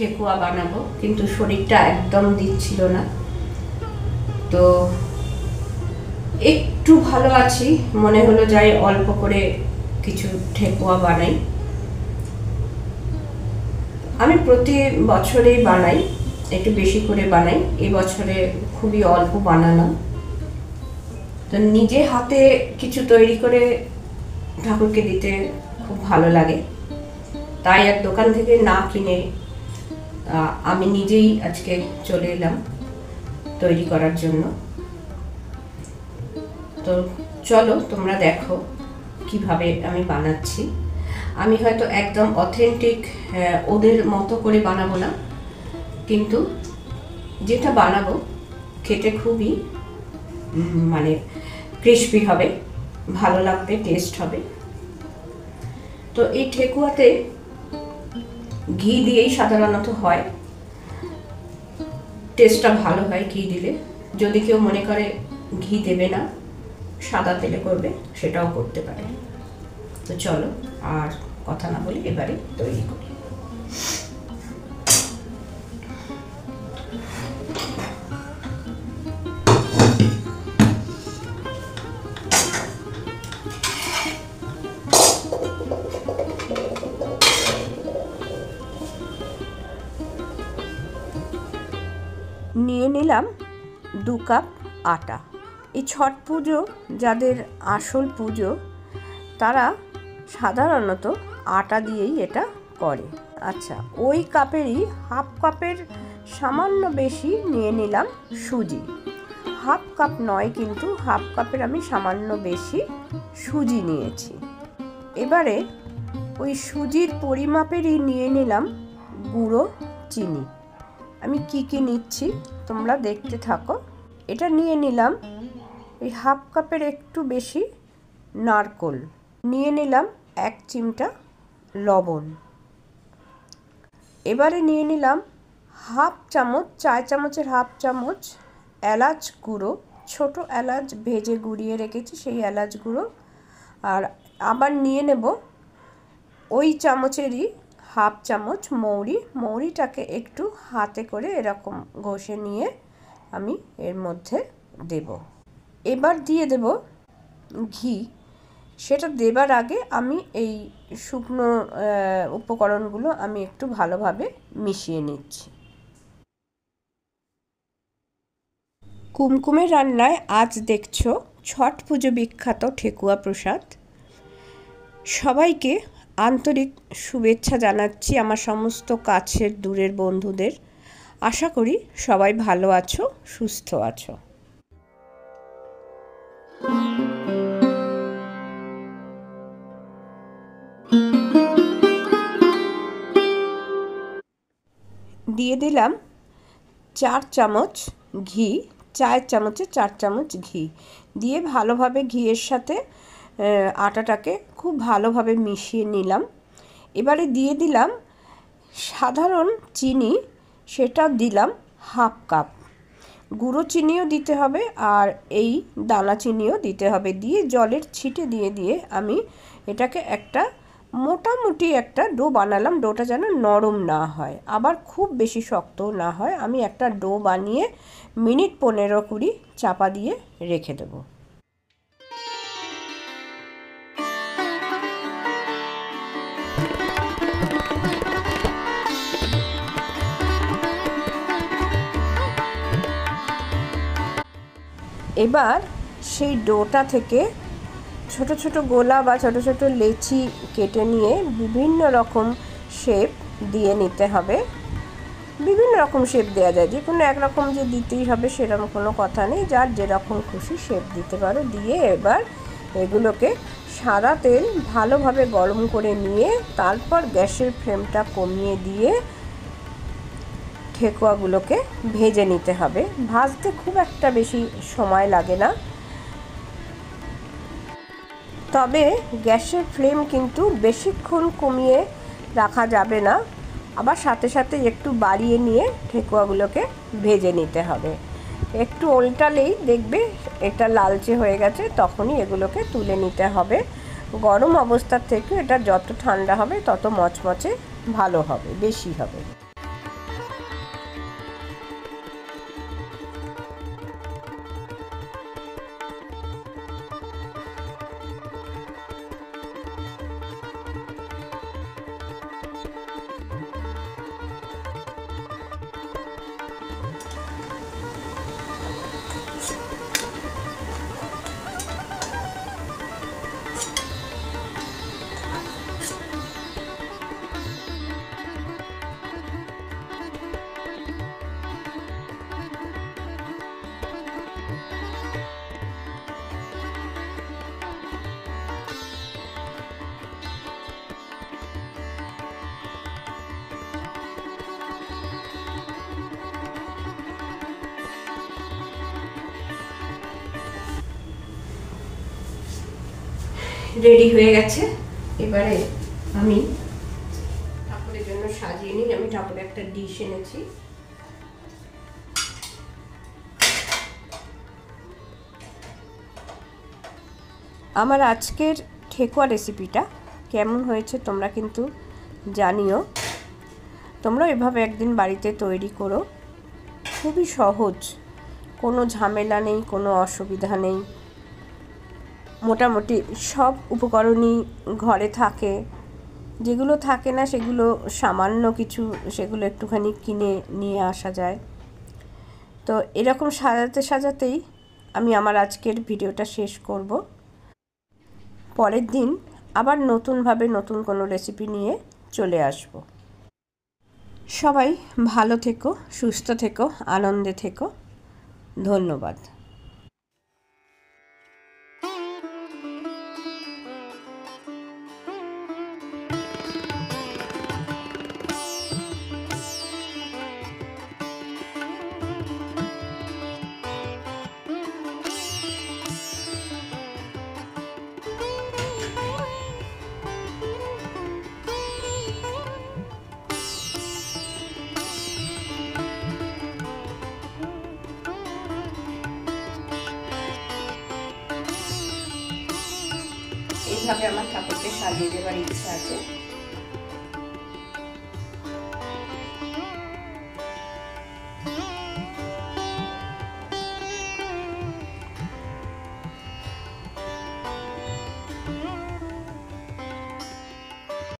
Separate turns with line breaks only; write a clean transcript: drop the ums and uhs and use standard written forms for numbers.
ঠেকুয়া বানাবো, কিন্তু শরীরটা একদম দিচ্ছিল না। তো একটু ভালো আছি, মনে হলো যাই অল্প করে কিছু ঠেকুয়া বানাই। আমি প্রতি বছরেই বানাই, একটু বেশি করে বানাই। এই বছরে খুবই অল্প বানালাম। তো নিজে হাতে কিছু তৈরি করে ঠাকুরকে দিতে খুব ভালো লাগে, তাই আর দোকান থেকে না কিনে আমি নিজেই আজকে চলে এলাম তৈরি করার জন্য। তো চলো তোমরা দেখো কিভাবে আমি বানাচ্ছি। আমি হয়তো একদম অথেন্টিক ওদের মতো করে বানাবো না, কিন্তু যেটা বানাবো খেতে খুবই মানে ক্রিস্পি হবে, ভালো লাগবে, টেস্ট হবে। তো এই ঠেকুয়াতে ঘি দিয়েই সাধারণত হয়, টেস্টটা ভালো হয় ঘি দিলে। যদি কেউ মনে করে ঘি দেবে না, সাদা তেলে করবে, সেটাও করতে পারে। তো চলো আর কথা না বলি, এবারে তৈরি করি। নিয়ে নিলাম 2 কাপ আটা। এই ছট পুজো যাদের আসল পুজো, তারা সাধারণত আটা দিয়েই এটা করে। আচ্ছা, ওই কাপেরই হাফ কাপের সামান্য বেশি নিয়ে নিলাম সুজি। হাফ কাপ নয়, কিন্তু হাফ কাপের আমি সামান্য বেশি সুজি নিয়েছি। এবারে ওই সুজির পরিমাপেরই নিয়ে নিলাম গুঁড়ো চিনি। আমি কি নিচ্ছি তোমরা দেখতে থাকো। এটা নিয়ে নিলাম এই হাফ কাপের একটু বেশি নারকোল, নিয়ে নিলাম 1 চিমটা লবণ। এবারে নিয়ে নিলাম হাফ চামচ, চায় চামচের হাফ চামচ এলাচ গুঁড়ো, ছোট এলাচ ভেজে গুঁড়িয়ে রেখেছি সেই এলাচ গুঁড়ো। আর আবার নিয়ে নেব ওই চামচেরই হাফ চামচ মৌরি। মৌরিটাকে একটু হাতে করে এরকম ঘষে নিয়ে আমি এর মধ্যে দেব। এবার দিয়ে দেব ঘি। সেটা দেবার আগে আমি এই শুকনো উপকরণগুলো আমি একটু ভালোভাবে মিশিয়ে নিচ্ছি। কুমকুমের রান্নায় আজ দেখছো ছট পুজো বিখ্যাত ঠেকুয়া প্রসাদ। সবাইকে আন্তরিক শুভেচ্ছা জানাচ্ছি, আমার সমস্ত কাছের দূরের বন্ধুদের। আশা করি সবাই ভালো আছো, সুস্থ আছো। দিয়ে দিলাম 4 চামচ ঘি, চায়ের চামচে 4 চামচ ঘি দিয়ে ভালোভাবে ঘিয়ের সাথে আটাটাকে খুব ভালোভাবে মিশিয়ে নিলাম। এবারে দিয়ে দিলাম সাধারণ চিনি, সেটা দিলাম হাফ কাপ। গুঁড়ো চিনিও দিতে হবে আর এই দানা চিনিও দিতে হবে। দিয়ে জলের ছিটে দিয়ে দিয়ে আমি এটাকে একটা মোটামুটি একটা ডো বানালাম। ডোটা যেন নরম না হয়, আবার খুব বেশি শক্তও না হয়। আমি একটা ডো বানিয়ে মিনিট 15-20 চাপা দিয়ে রেখে দেবো। এবার সেই ডোটা থেকে ছোট ছোট গোলা বা ছোট ছোট লেচি কেটে নিয়ে বিভিন্ন রকম শেপ দিয়ে নিতে হবে। বিভিন্ন রকম শেপ দেওয়া যায়, যে কোনো একরকম যে দিতেই হবে সেরকম কোনো কথা নেই, যার যেরকম খুশি শেপ দিতে পারো। দিয়ে এবার এগুলোকে সাদা তেল ভালোভাবে গরম করে নিয়ে তারপর গ্যাসের ফ্লেমটা কমিয়ে দিয়ে ঠেকুয়াগুলোকে ভেজে নিতে হবে। ভাজতে খুব একটা বেশি সময় লাগে না, তবে গ্যাসের ফ্লেম কিন্তু বেশিক্ষণ কমিয়ে রাখা যাবে না, আবার সাথে সাথে একটু বাড়িয়ে নিয়ে ঠেকুয়াগুলোকে ভেজে নিতে হবে। একটু উল্টালেই দেখবে এটা লালচে হয়ে গেছে, তখনই এগুলোকে তুলে নিতে হবে। গরম অবস্থার থেকে এটা যত ঠান্ডা হবে তত মচমচে ভালো হবে, বেশি হবে। রেডি হয়ে গেছে। এবারে আমি ঠাকুরের জন্য সাজিয়ে নিই। আমি ঠাকুরের একটা ডিশ এনেছি। আমার আজকের ঠেকুয়া রেসিপিটা কেমন হয়েছে তোমরা কিন্তু জানিও। তোমরা এভাবে একদিন বাড়িতে তৈরি করো, খুবই সহজ, কোনো ঝামেলা নেই, কোনো অসুবিধা নেই। মোটামুটি সব উপকরণই ঘরে থাকে, যেগুলো থাকে না সেগুলো সামান্য কিছু, সেগুলো একটুখানি কিনে নিয়ে আসা যায়। তো এরকম সাজাতে সাজাতেই আমি আমার আজকের ভিডিওটা শেষ করব। পরের দিন আবার নতুনভাবে নতুন কোনো রেসিপি নিয়ে চলে আসব। সবাই ভালো থেকো, সুস্থ থেকো, আনন্দে থেকো। ধন্যবাদ। এইভাবে আমার ঠাকুরকে সাজিয়ে দেওয়ার ইচ্ছা আছে।